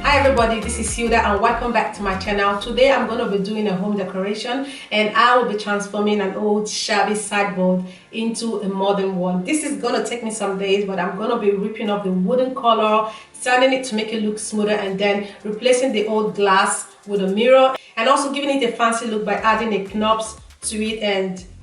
Hi everybody, this is Hilda and welcome back to my channel. Today I'm going to be doing a home decoration and I will be transforming an old shabby sideboard into a modern one. This is going to take me some days, but I'm going to be ripping off the wooden color, sanding it to make it look smoother, and then replacing the old glass with a mirror and also giving it a fancy look by adding a knobs to it,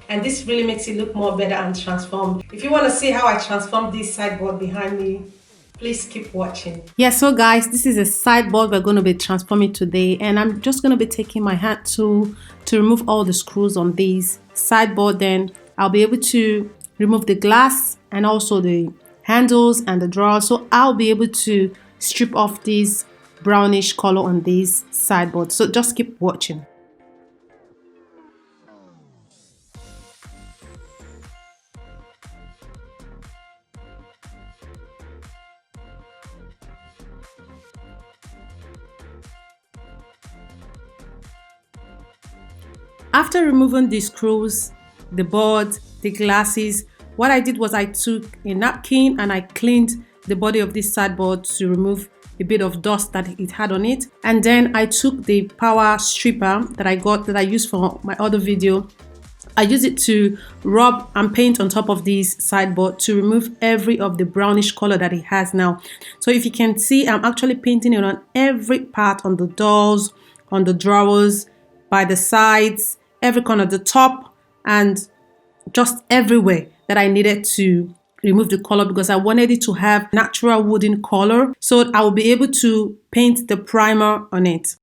and this really makes it look more better and transformed. If you want to see how I transformed this sideboard behind me, please keep watching. Yeah, so guys, this is a sideboard we're going to be transforming today, and I'm just going to be taking my hand tool to remove all the screws on this sideboard. Then I'll be able to remove the glass and also the handles and the drawers, so I'll be able to strip off this brownish color on this sideboard. So just keep watching. After removing the screws, the board, the glasses, what I did was I took a napkin and I cleaned the body of this sideboard to remove a bit of dust that it had on it. And then I took the power stripper that I used for my other video. I used it to rub and paint on top of this sideboard to remove every of the brownish color that it has now. So if you can see, I'm actually painting it on every part, on the doors, on the drawers, by the sides, every corner, the top, and just everywhere that I needed to remove the color, because I wanted it to have natural wooden color, so I will be able to paint the primer on it.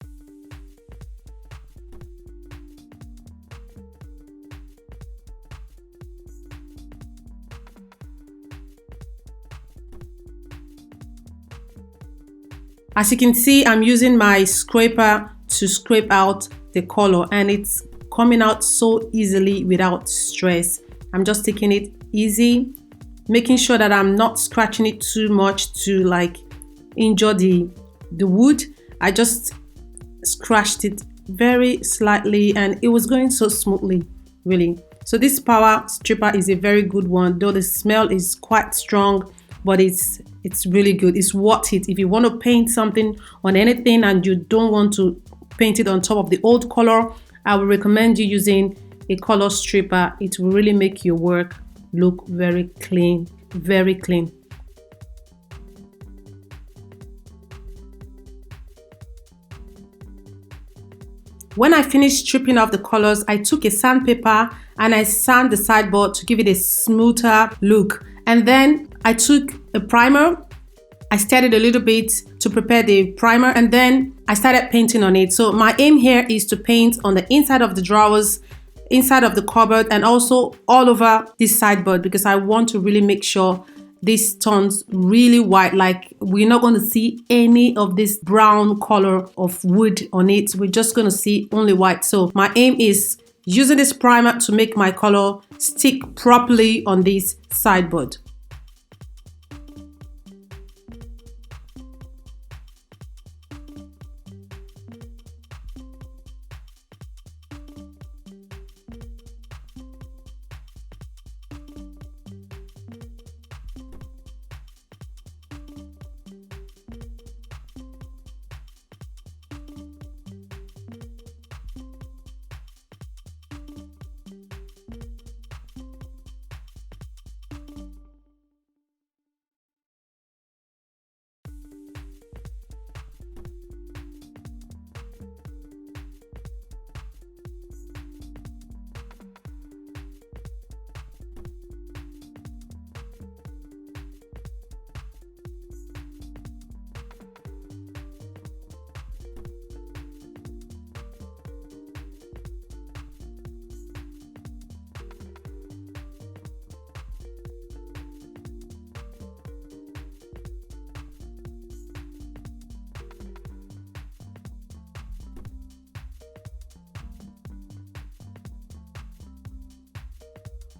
As you can see, I'm using my scraper to scrape out the color, and it's coming out so easily without stress. I'm just taking it easy, making sure that I'm not scratching it too much to like injure the wood. I just scratched it very slightly and it was going so smoothly, really. So this power stripper is a very good one, though the smell is quite strong, but it's really good. It's worth it. If you want to paint something on anything and you don't want to paint it on top of the old color, I would recommend you using a color stripper. It will really make your work look very clean, very clean. When I finished stripping off the colors, I took a sandpaper and I sanded the sideboard to give it a smoother look. And then I took a primer. I stirred it a little bit to prepare the primer, and then I started painting on it. So my aim here is to paint on the inside of the drawers, inside of the cupboard, and also all over this sideboard, because I want to really make sure this turns really white. Like, we're not going to see any of this brown color of wood on it. We're just going to see only white. So my aim is using this primer to make my color stick properly on this sideboard.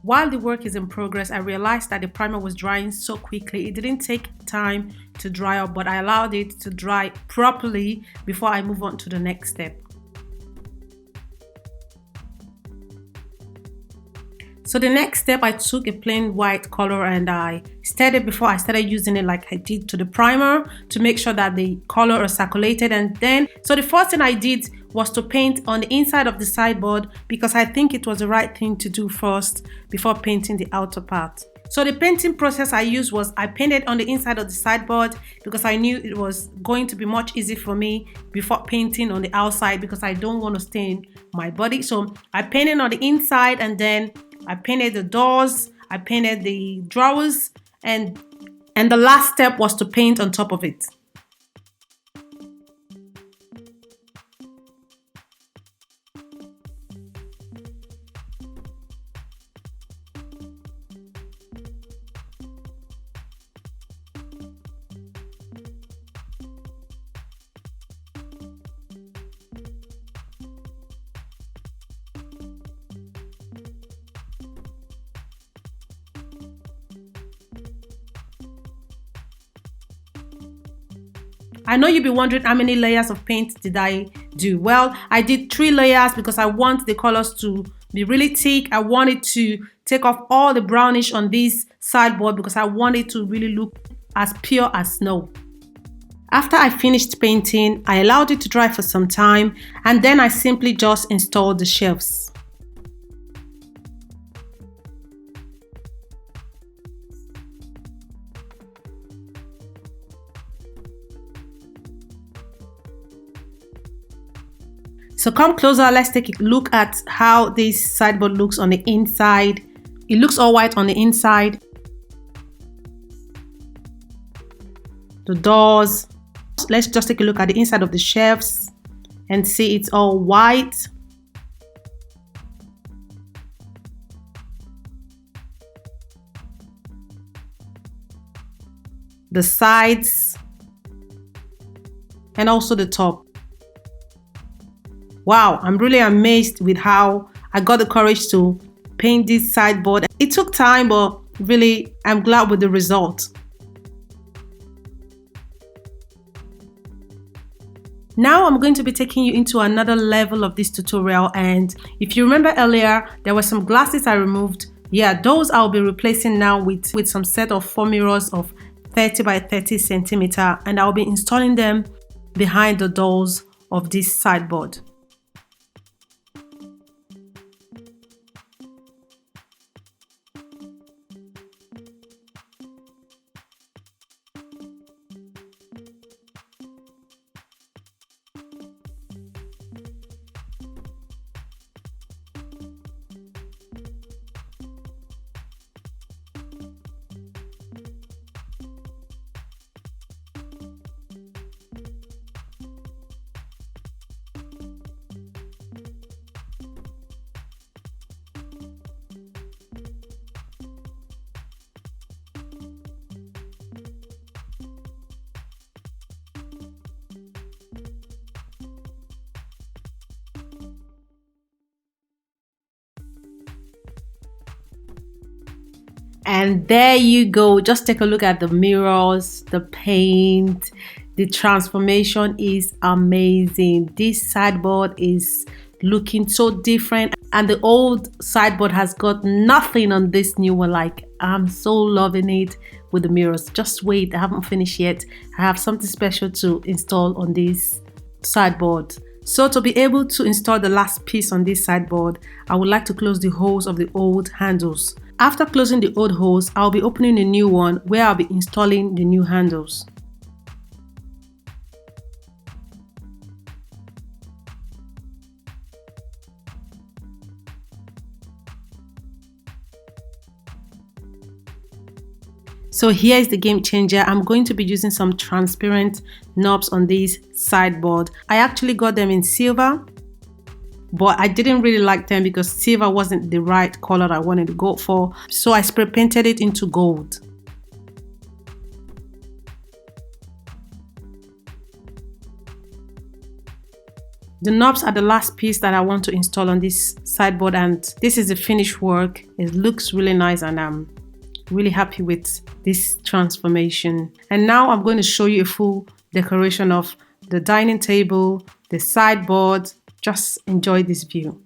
While the work is in progress, I realized that the primer was drying so quickly. It didn't take time to dry up, but I allowed it to dry properly before I move on to the next step. So the next step, I took a plain white color and I stirred it before I started using it like I did to the primer to make sure that the color is circulated. And then, so the first thing I did was to paint on the inside of the sideboard because I think it was the right thing to do first before painting the outer part. So the painting process I used was I painted on the inside of the sideboard because I knew it was going to be much easier for me before painting on the outside because I don't want to stain my body. So I painted on the inside and then I painted the doors, I painted the drawers, and the last step was to paint on top of it. I know you'll be wondering how many layers of paint did I do. Well, I did 3 layers because I want the colors to be really thick. I wanted to take off all the brownish on this sideboard because I want it to really look as pure as snow. After I finished painting, I allowed it to dry for some time and then I simply just installed the shelves. So come closer, let's take a look at how this sideboard looks on the inside. It looks all white on the inside. The doors. Let's just take a look at the inside of the shelves and see it's all white. The sides and also the top. Wow, I'm really amazed with how I got the courage to paint this sideboard. It took time, but really, I'm glad with the result. Now I'm going to be taking you into another level of this tutorial, and if you remember earlier, there were some glasses I removed. Yeah, those I'll be replacing now with some set of 4 mirrors of 30 by 30 centimeter, and I'll be installing them behind the doors of this sideboard. And there you go. Just take a look at the mirrors, the paint. The transformation is amazing. This sideboard is looking so different, and the old sideboard has got nothing on this new one. Like, I'm so loving it with the mirrors. Just wait, I haven't finished yet. I have something special to install on this sideboard. So to be able to install the last piece on this sideboard, I would like to close the holes of the old handles. After closing the old holes, I'll be opening a new one where I'll be installing the new handles. So here is the game changer. I'm going to be using some transparent knobs on this sideboard. I actually got them in silver, but I didn't really like them because silver wasn't the right color I wanted to go for. So I spray painted it into gold. The knobs are the last piece that I want to install on this sideboard, and this is the finished work. It looks really nice and I'm really happy with this transformation. And now I'm going to show you a full decoration of the dining table, the sideboard. Just enjoy this view.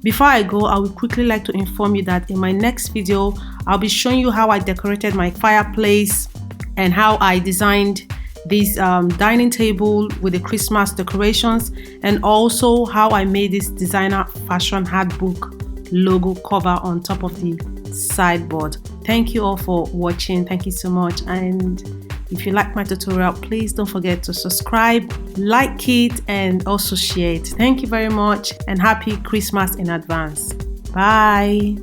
Before I go, I would quickly like to inform you that in my next video, I'll be showing you how I decorated my fireplace and how I designed this dining table with the Christmas decorations, and also how I made this designer fashion handbook logo cover on top of the sideboard. Thank you all for watching. Thank you so much. And if you like my tutorial, please don't forget to subscribe, like it, and also share it. Thank you very much, and happy Christmas in advance. Bye.